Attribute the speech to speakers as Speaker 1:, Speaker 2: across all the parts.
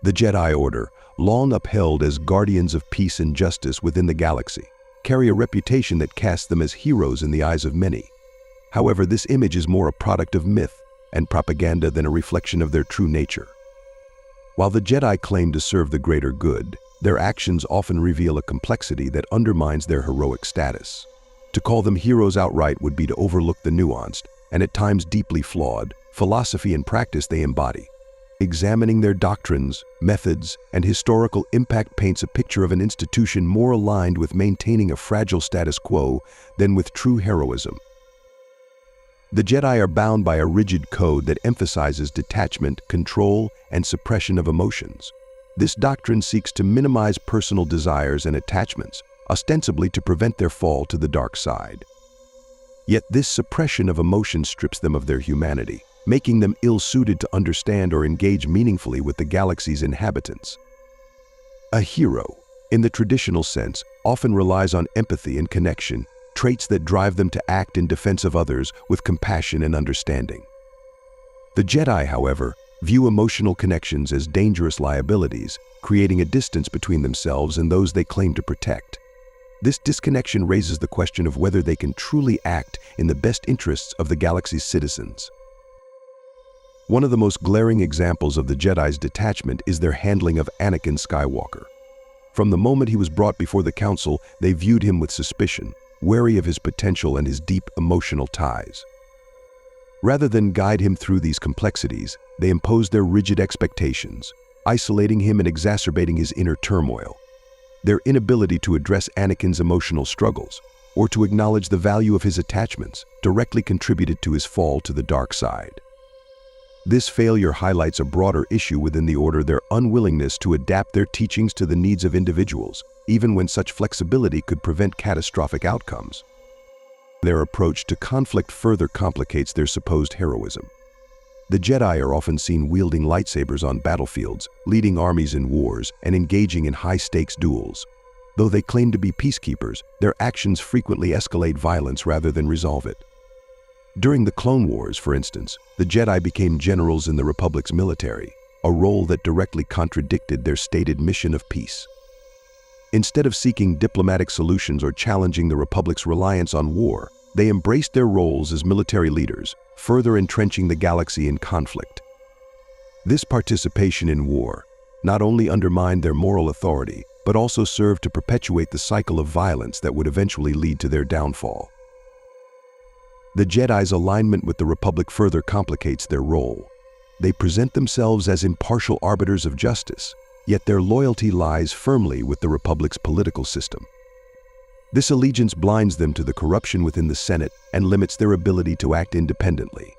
Speaker 1: The Jedi Order, long upheld as guardians of peace and justice within the galaxy, carry a reputation that casts them as heroes in the eyes of many. However, this image is more a product of myth and propaganda than a reflection of their true nature. While the Jedi claim to serve the greater good, their actions often reveal a complexity that undermines their heroic status. To call them heroes outright would be to overlook the nuanced, and at times deeply flawed, philosophy and practice they embody. Examining their doctrines, methods, and historical impact paints a picture of an institution more aligned with maintaining a fragile status quo than with true heroism. The Jedi are bound by a rigid code that emphasizes detachment, control, and suppression of emotions. This doctrine seeks to minimize personal desires and attachments, ostensibly to prevent their fall to the dark side. Yet this suppression of emotion strips them of their humanity, making them ill-suited to understand or engage meaningfully with the galaxy's inhabitants. A hero, in the traditional sense, often relies on empathy and connection, traits that drive them to act in defense of others with compassion and understanding. The Jedi, however, view emotional connections as dangerous liabilities, creating a distance between themselves and those they claim to protect. This disconnection raises the question of whether they can truly act in the best interests of the galaxy's citizens. One of the most glaring examples of the Jedi's detachment is their handling of Anakin Skywalker. From the moment he was brought before the Council, they viewed him with suspicion, wary of his potential and his deep emotional ties. Rather than guide him through these complexities, they imposed their rigid expectations, isolating him and exacerbating his inner turmoil. Their inability to address Anakin's emotional struggles, or to acknowledge the value of his attachments, directly contributed to his fall to the dark side. This failure highlights a broader issue within the Order: their unwillingness to adapt their teachings to the needs of individuals, even when such flexibility could prevent catastrophic outcomes. Their approach to conflict further complicates their supposed heroism. The Jedi are often seen wielding lightsabers on battlefields, leading armies in wars, and engaging in high-stakes duels. Though they claim to be peacekeepers, their actions frequently escalate violence rather than resolve it. During the Clone Wars, for instance, the Jedi became generals in the Republic's military, a role that directly contradicted their stated mission of peace. Instead of seeking diplomatic solutions or challenging the Republic's reliance on war, they embraced their roles as military leaders, further entrenching the galaxy in conflict. This participation in war not only undermined their moral authority, but also served to perpetuate the cycle of violence that would eventually lead to their downfall. The Jedi's alignment with the Republic further complicates their role. They present themselves as impartial arbiters of justice, yet their loyalty lies firmly with the Republic's political system. This allegiance blinds them to the corruption within the Senate and limits their ability to act independently.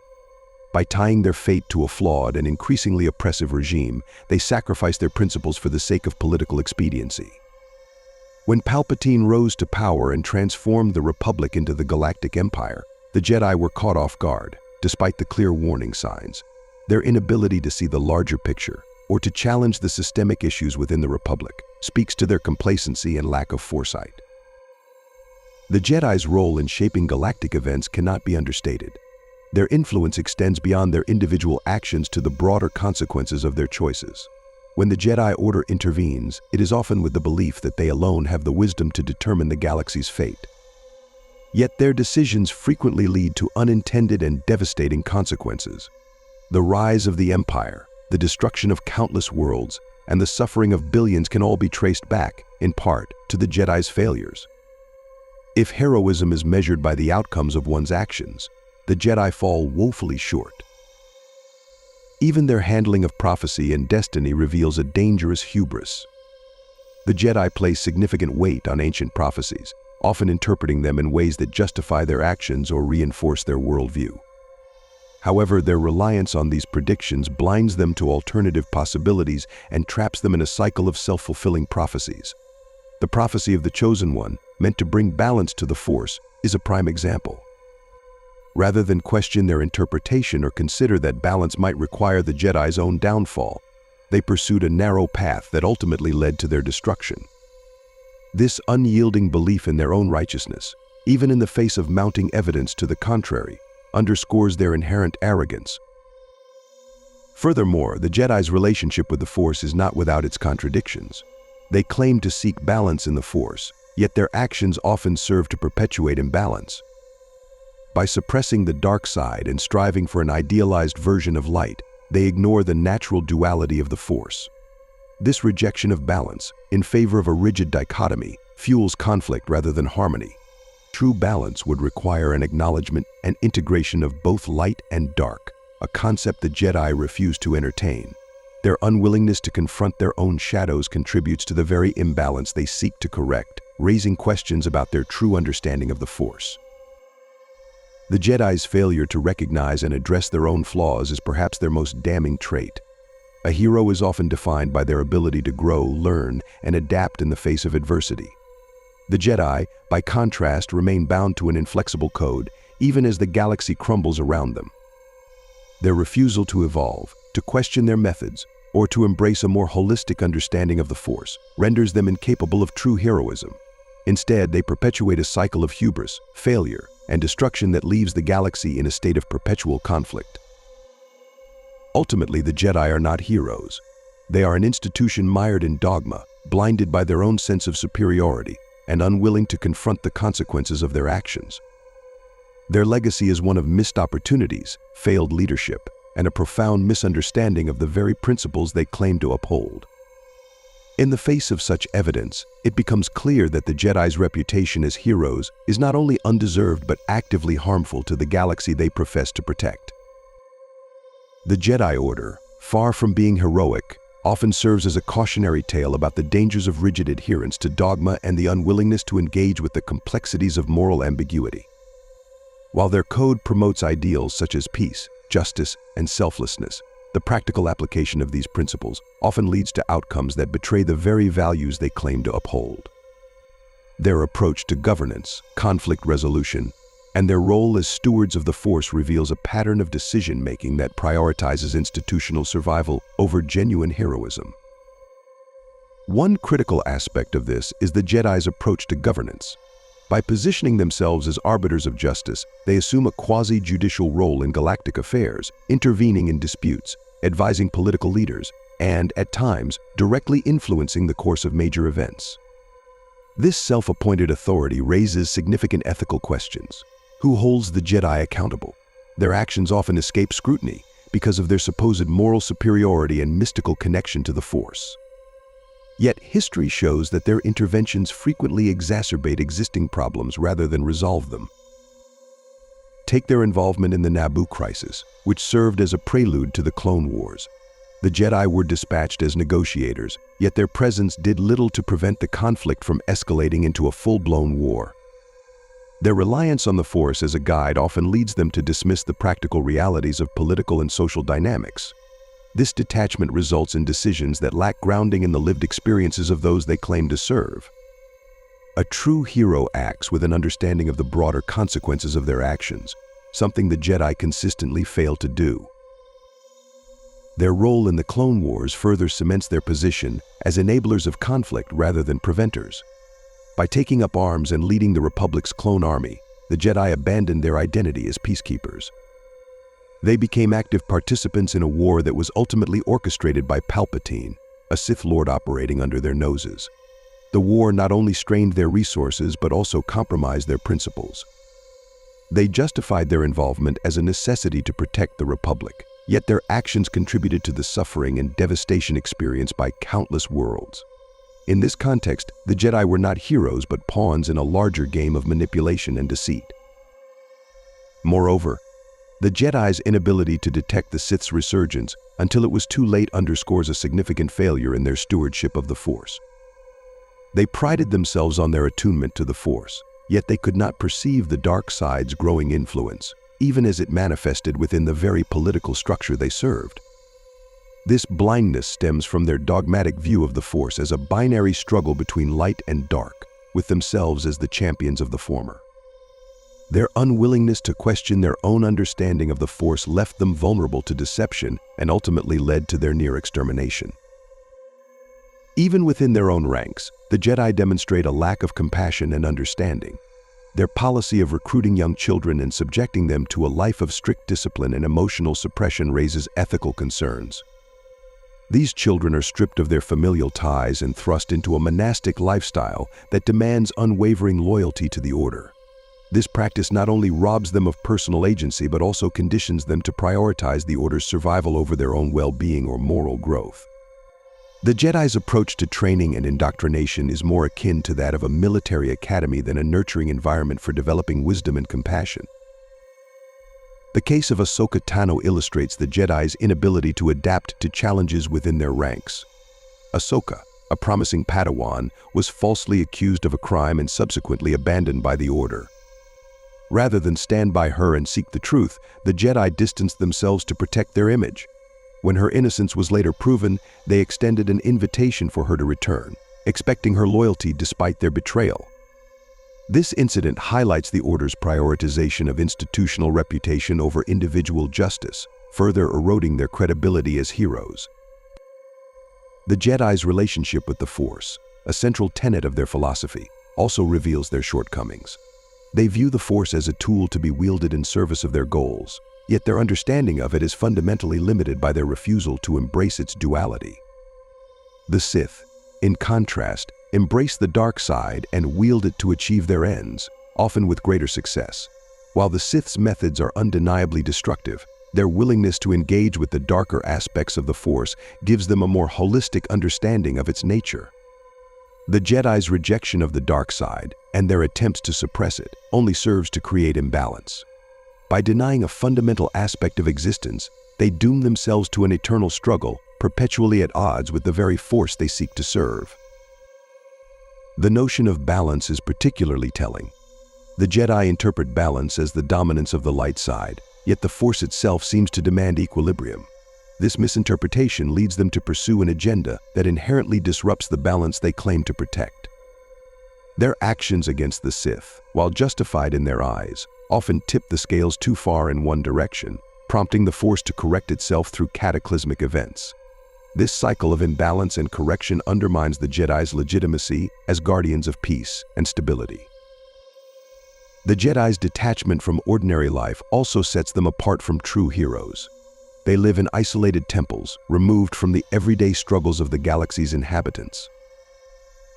Speaker 1: By tying their fate to a flawed and increasingly oppressive regime, they sacrifice their principles for the sake of political expediency. When Palpatine rose to power and transformed the Republic into the Galactic Empire, the Jedi were caught off guard, despite the clear warning signs. Their inability to see the larger picture, or to challenge the systemic issues within the Republic, speaks to their complacency and lack of foresight. The Jedi's role in shaping galactic events cannot be understated. Their influence extends beyond their individual actions to the broader consequences of their choices. When the Jedi Order intervenes, it is often with the belief that they alone have the wisdom to determine the galaxy's fate. Yet their decisions frequently lead to unintended and devastating consequences. The rise of the Empire, the destruction of countless worlds, and the suffering of billions can all be traced back, in part, to the Jedi's failures. If heroism is measured by the outcomes of one's actions, the Jedi fall woefully short. Even their handling of prophecy and destiny reveals a dangerous hubris. The Jedi place significant weight on ancient prophecies, often interpreting them in ways that justify their actions or reinforce their worldview. However, their reliance on these predictions blinds them to alternative possibilities and traps them in a cycle of self-fulfilling prophecies. The prophecy of the Chosen One, meant to bring balance to the Force, is a prime example. Rather than question their interpretation or consider that balance might require the Jedi's own downfall, they pursued a narrow path that ultimately led to their destruction. This unyielding belief in their own righteousness, even in the face of mounting evidence to the contrary, underscores their inherent arrogance. Furthermore, the Jedi's relationship with the Force is not without its contradictions. They claim to seek balance in the Force, yet their actions often serve to perpetuate imbalance. By suppressing the dark side and striving for an idealized version of light, they ignore the natural duality of the Force. This rejection of balance, in favor of a rigid dichotomy, fuels conflict rather than harmony. True balance would require an acknowledgement and integration of both light and dark, a concept the Jedi refuse to entertain. Their unwillingness to confront their own shadows contributes to the very imbalance they seek to correct, raising questions about their true understanding of the Force. The Jedi's failure to recognize and address their own flaws is perhaps their most damning trait. A hero is often defined by their ability to grow, learn, and adapt in the face of adversity. The Jedi, by contrast, remain bound to an inflexible code, even as the galaxy crumbles around them. Their refusal to evolve, to question their methods, or to embrace a more holistic understanding of the Force renders them incapable of true heroism. Instead, they perpetuate a cycle of hubris, failure, and destruction that leaves the galaxy in a state of perpetual conflict. Ultimately, the Jedi are not heroes. They are an institution mired in dogma, blinded by their own sense of superiority, and unwilling to confront the consequences of their actions. Their legacy is one of missed opportunities, failed leadership, and a profound misunderstanding of the very principles they claim to uphold. In the face of such evidence, it becomes clear that the Jedi's reputation as heroes is not only undeserved but actively harmful to the galaxy they profess to protect. The Jedi Order, far from being heroic, often serves as a cautionary tale about the dangers of rigid adherence to dogma and the unwillingness to engage with the complexities of moral ambiguity. While their code promotes ideals such as peace, justice, and selflessness, the practical application of these principles often leads to outcomes that betray the very values they claim to uphold. Their approach to governance, conflict resolution, and their role as stewards of the Force reveals a pattern of decision-making that prioritizes institutional survival over genuine heroism. One critical aspect of this is the Jedi's approach to governance. By positioning themselves as arbiters of justice, they assume a quasi-judicial role in galactic affairs, intervening in disputes, advising political leaders, and, at times, directly influencing the course of major events. This self-appointed authority raises significant ethical questions. Who holds the Jedi accountable? Their actions often escape scrutiny because of their supposed moral superiority and mystical connection to the Force. Yet history shows that their interventions frequently exacerbate existing problems rather than resolve them. Take their involvement in the Naboo crisis, which served as a prelude to the Clone Wars. The Jedi were dispatched as negotiators, yet their presence did little to prevent the conflict from escalating into a full-blown war. Their reliance on the Force as a guide often leads them to dismiss the practical realities of political and social dynamics. This detachment results in decisions that lack grounding in the lived experiences of those they claim to serve. A true hero acts with an understanding of the broader consequences of their actions, something the Jedi consistently fail to do. Their role in the Clone Wars further cements their position as enablers of conflict rather than preventers. By taking up arms and leading the Republic's clone army, the Jedi abandoned their identity as peacekeepers. They became active participants in a war that was ultimately orchestrated by Palpatine, a Sith Lord operating under their noses. The war not only strained their resources but also compromised their principles. They justified their involvement as a necessity to protect the Republic, yet their actions contributed to the suffering and devastation experienced by countless worlds. In this context, the Jedi were not heroes but pawns in a larger game of manipulation and deceit. Moreover, the Jedi's inability to detect the Sith's resurgence until it was too late underscores a significant failure in their stewardship of the Force. They prided themselves on their attunement to the Force, yet they could not perceive the dark side's growing influence, even as it manifested within the very political structure they served. This blindness stems from their dogmatic view of the Force as a binary struggle between light and dark, with themselves as the champions of the former. Their unwillingness to question their own understanding of the Force left them vulnerable to deception and ultimately led to their near extermination. Even within their own ranks, the Jedi demonstrate a lack of compassion and understanding. Their policy of recruiting young children and subjecting them to a life of strict discipline and emotional suppression raises ethical concerns. These children are stripped of their familial ties and thrust into a monastic lifestyle that demands unwavering loyalty to the Order. This practice not only robs them of personal agency but also conditions them to prioritize the Order's survival over their own well-being or moral growth. The Jedi's approach to training and indoctrination is more akin to that of a military academy than a nurturing environment for developing wisdom and compassion. The case of Ahsoka Tano illustrates the Jedi's inability to adapt to challenges within their ranks. Ahsoka, a promising Padawan, was falsely accused of a crime and subsequently abandoned by the Order. Rather than stand by her and seek the truth, the Jedi distanced themselves to protect their image. When her innocence was later proven, they extended an invitation for her to return, expecting her loyalty despite their betrayal. This incident highlights the Order's prioritization of institutional reputation over individual justice, further eroding their credibility as heroes. The Jedi's relationship with the Force, a central tenet of their philosophy, also reveals their shortcomings. They view the Force as a tool to be wielded in service of their goals, yet their understanding of it is fundamentally limited by their refusal to embrace its duality. The Sith, in contrast, embrace the dark side and wield it to achieve their ends, often with greater success. While the Sith's methods are undeniably destructive, their willingness to engage with the darker aspects of the Force gives them a more holistic understanding of its nature. The Jedi's rejection of the dark side and their attempts to suppress it only serves to create imbalance. By denying a fundamental aspect of existence, they doom themselves to an eternal struggle, perpetually at odds with the very Force they seek to serve. The notion of balance is particularly telling. The Jedi interpret balance as the dominance of the light side, yet the Force itself seems to demand equilibrium. This misinterpretation leads them to pursue an agenda that inherently disrupts the balance they claim to protect. Their actions against the Sith, while justified in their eyes, often tip the scales too far in one direction, prompting the Force to correct itself through cataclysmic events. This cycle of imbalance and correction undermines the Jedi's legitimacy as guardians of peace and stability. The Jedi's detachment from ordinary life also sets them apart from true heroes. They live in isolated temples, removed from the everyday struggles of the galaxy's inhabitants.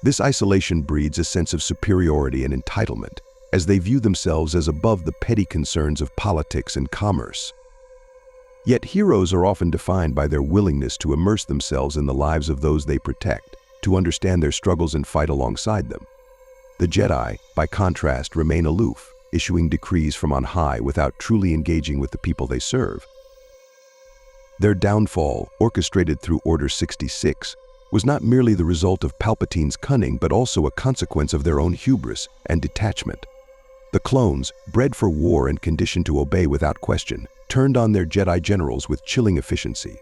Speaker 1: This isolation breeds a sense of superiority and entitlement, as they view themselves as above the petty concerns of politics and commerce. Yet heroes are often defined by their willingness to immerse themselves in the lives of those they protect, to understand their struggles and fight alongside them. The Jedi, by contrast, remain aloof, issuing decrees from on high without truly engaging with the people they serve. Their downfall, orchestrated through Order 66, was not merely the result of Palpatine's cunning but also a consequence of their own hubris and detachment. The clones, bred for war and conditioned to obey without question, turned on their Jedi generals with chilling efficiency.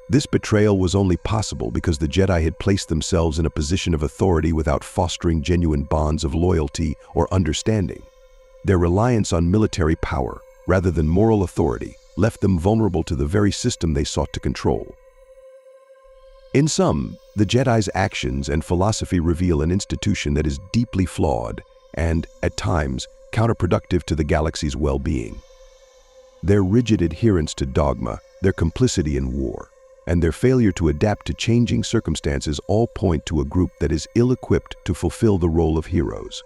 Speaker 1: This betrayal was only possible because the Jedi had placed themselves in a position of authority without fostering genuine bonds of loyalty or understanding. Their reliance on military power, rather than moral authority, left them vulnerable to the very system they sought to control. In sum, the Jedi's actions and philosophy reveal an institution that is deeply flawed and, at times, counterproductive to the galaxy's well-being. Their rigid adherence to dogma, their complicity in war, and their failure to adapt to changing circumstances all point to a group that is ill-equipped to fulfill the role of heroes.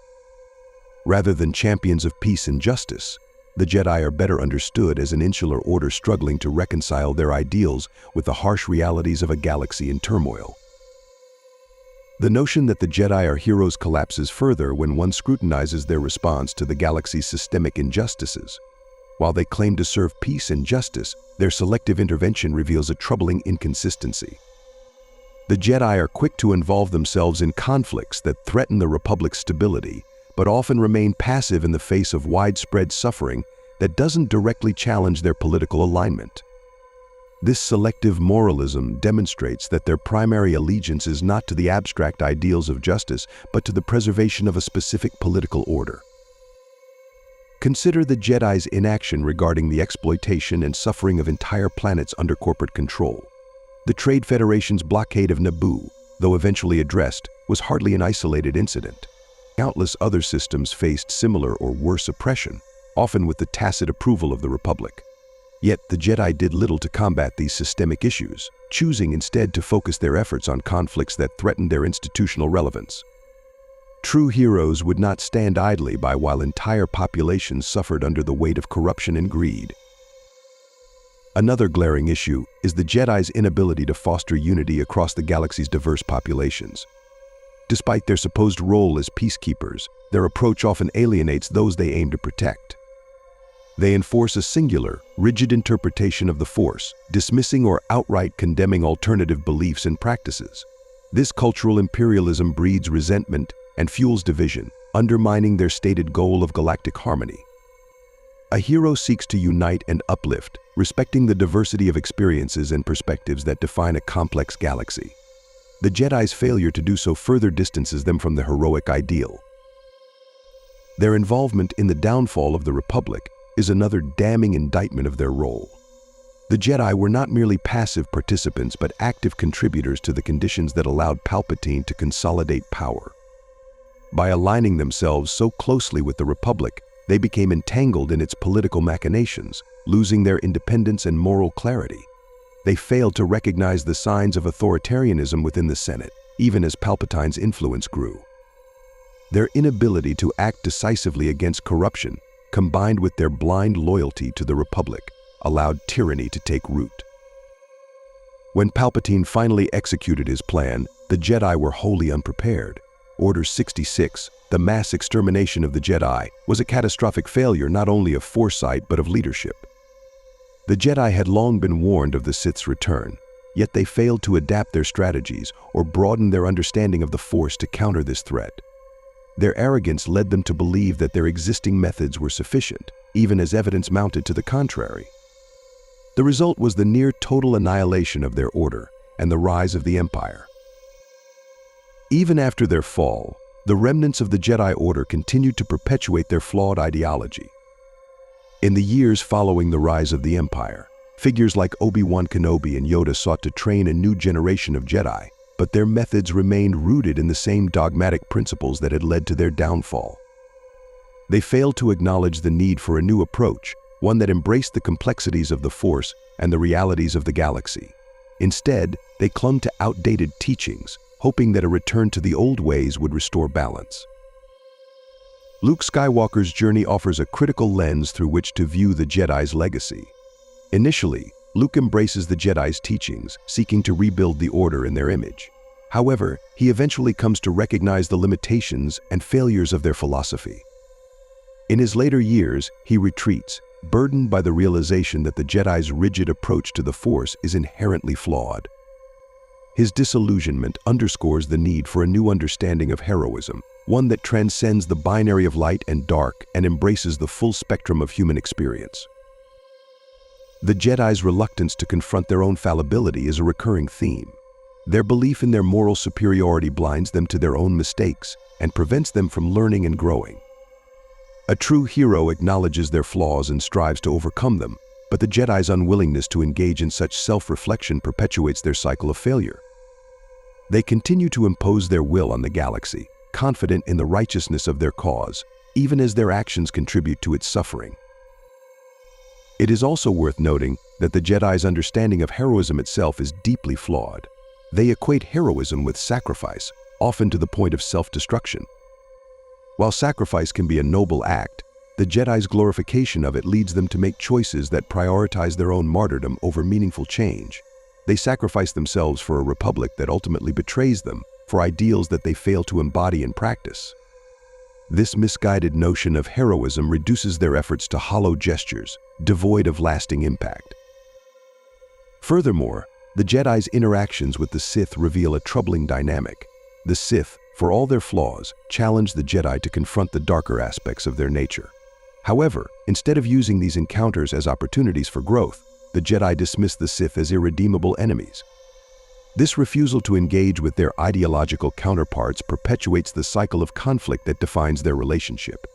Speaker 1: Rather than champions of peace and justice, the Jedi are better understood as an insular order struggling to reconcile their ideals with the harsh realities of a galaxy in turmoil. The notion that the Jedi are heroes collapses further when one scrutinizes their response to the galaxy's systemic injustices. While they claim to serve peace and justice, their selective intervention reveals a troubling inconsistency. The Jedi are quick to involve themselves in conflicts that threaten the Republic's stability, but often remain passive in the face of widespread suffering that doesn't directly challenge their political alignment. This selective moralism demonstrates that their primary allegiance is not to the abstract ideals of justice, but to the preservation of a specific political order. Consider the Jedi's inaction regarding the exploitation and suffering of entire planets under corporate control. The Trade Federation's blockade of Naboo, though eventually addressed, was hardly an isolated incident. Countless other systems faced similar or worse oppression, often with the tacit approval of the Republic. Yet the Jedi did little to combat these systemic issues, choosing instead to focus their efforts on conflicts that threatened their institutional relevance. True heroes would not stand idly by while entire populations suffered under the weight of corruption and greed. Another glaring issue is the Jedi's inability to foster unity across the galaxy's diverse populations. Despite their supposed role as peacekeepers, their approach often alienates those they aim to protect. They enforce a singular, rigid interpretation of the Force, dismissing or outright condemning alternative beliefs and practices. This cultural imperialism breeds resentment and fuels division, undermining their stated goal of galactic harmony. A hero seeks to unite and uplift, respecting the diversity of experiences and perspectives that define a complex galaxy. The Jedi's failure to do so further distances them from the heroic ideal. Their involvement in the downfall of the Republic is another damning indictment of their role. The Jedi were not merely passive participants but active contributors to the conditions that allowed Palpatine to consolidate power. By aligning themselves so closely with the Republic, they became entangled in its political machinations, losing their independence and moral clarity. They failed to recognize the signs of authoritarianism within the Senate, even as Palpatine's influence grew. Their inability to act decisively against corruption, combined with their blind loyalty to the Republic, allowed tyranny to take root. When Palpatine finally executed his plan, the Jedi were wholly unprepared. Order 66, the mass extermination of the Jedi, was a catastrophic failure not only of foresight but of leadership. The Jedi had long been warned of the Sith's return, yet they failed to adapt their strategies or broaden their understanding of the Force to counter this threat. Their arrogance led them to believe that their existing methods were sufficient, even as evidence mounted to the contrary. The result was the near total annihilation of their order and the rise of the Empire. Even after their fall, the remnants of the Jedi Order continued to perpetuate their flawed ideology. In the years following the rise of the Empire, figures like Obi-Wan Kenobi and Yoda sought to train a new generation of Jedi, but their methods remained rooted in the same dogmatic principles that had led to their downfall. They failed to acknowledge the need for a new approach, one that embraced the complexities of the Force and the realities of the galaxy. Instead, they clung to outdated teachings, hoping that a return to the old ways would restore balance. Luke Skywalker's journey offers a critical lens through which to view the Jedi's legacy. Initially, Luke embraces the Jedi's teachings, seeking to rebuild the Order in their image. However, he eventually comes to recognize the limitations and failures of their philosophy. In his later years, he retreats, burdened by the realization that the Jedi's rigid approach to the Force is inherently flawed. His disillusionment underscores the need for a new understanding of heroism, one that transcends the binary of light and dark and embraces the full spectrum of human experience. The Jedi's reluctance to confront their own fallibility is a recurring theme. Their belief in their moral superiority blinds them to their own mistakes and prevents them from learning and growing. A true hero acknowledges their flaws and strives to overcome them, but the Jedi's unwillingness to engage in such self-reflection perpetuates their cycle of failure. They continue to impose their will on the galaxy, confident in the righteousness of their cause, even as their actions contribute to its suffering. It is also worth noting that the Jedi's understanding of heroism itself is deeply flawed. They equate heroism with sacrifice, often to the point of self-destruction. While sacrifice can be a noble act, the Jedi's glorification of it leads them to make choices that prioritize their own martyrdom over meaningful change. They sacrifice themselves for a republic that ultimately betrays them, for ideals that they fail to embody in practice. This misguided notion of heroism reduces their efforts to hollow gestures, devoid of lasting impact. Furthermore, the Jedi's interactions with the Sith reveal a troubling dynamic. The Sith, for all their flaws, challenge the Jedi to confront the darker aspects of their nature. However, instead of using these encounters as opportunities for growth, the Jedi dismiss the Sith as irredeemable enemies. This refusal to engage with their ideological counterparts perpetuates the cycle of conflict that defines their relationship.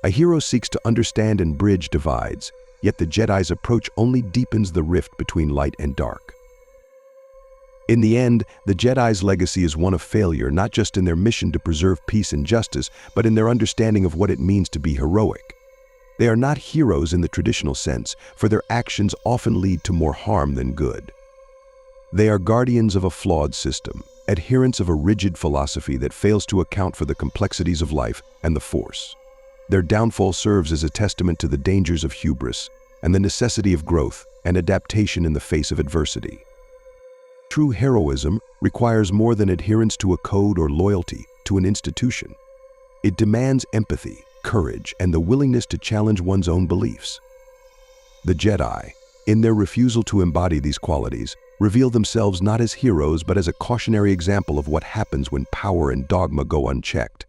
Speaker 1: A hero seeks to understand and bridge divides, yet the Jedi's approach only deepens the rift between light and dark. In the end, the Jedi's legacy is one of failure, not just in their mission to preserve peace and justice, but in their understanding of what it means to be heroic. They are not heroes in the traditional sense, for their actions often lead to more harm than good. They are guardians of a flawed system, adherents of a rigid philosophy that fails to account for the complexities of life and the Force. Their downfall serves as a testament to the dangers of hubris and the necessity of growth and adaptation in the face of adversity. True heroism requires more than adherence to a code or loyalty to an institution. It demands empathy, courage, and the willingness to challenge one's own beliefs. The Jedi, in their refusal to embody these qualities, reveal themselves not as heroes but as a cautionary example of what happens when power and dogma go unchecked.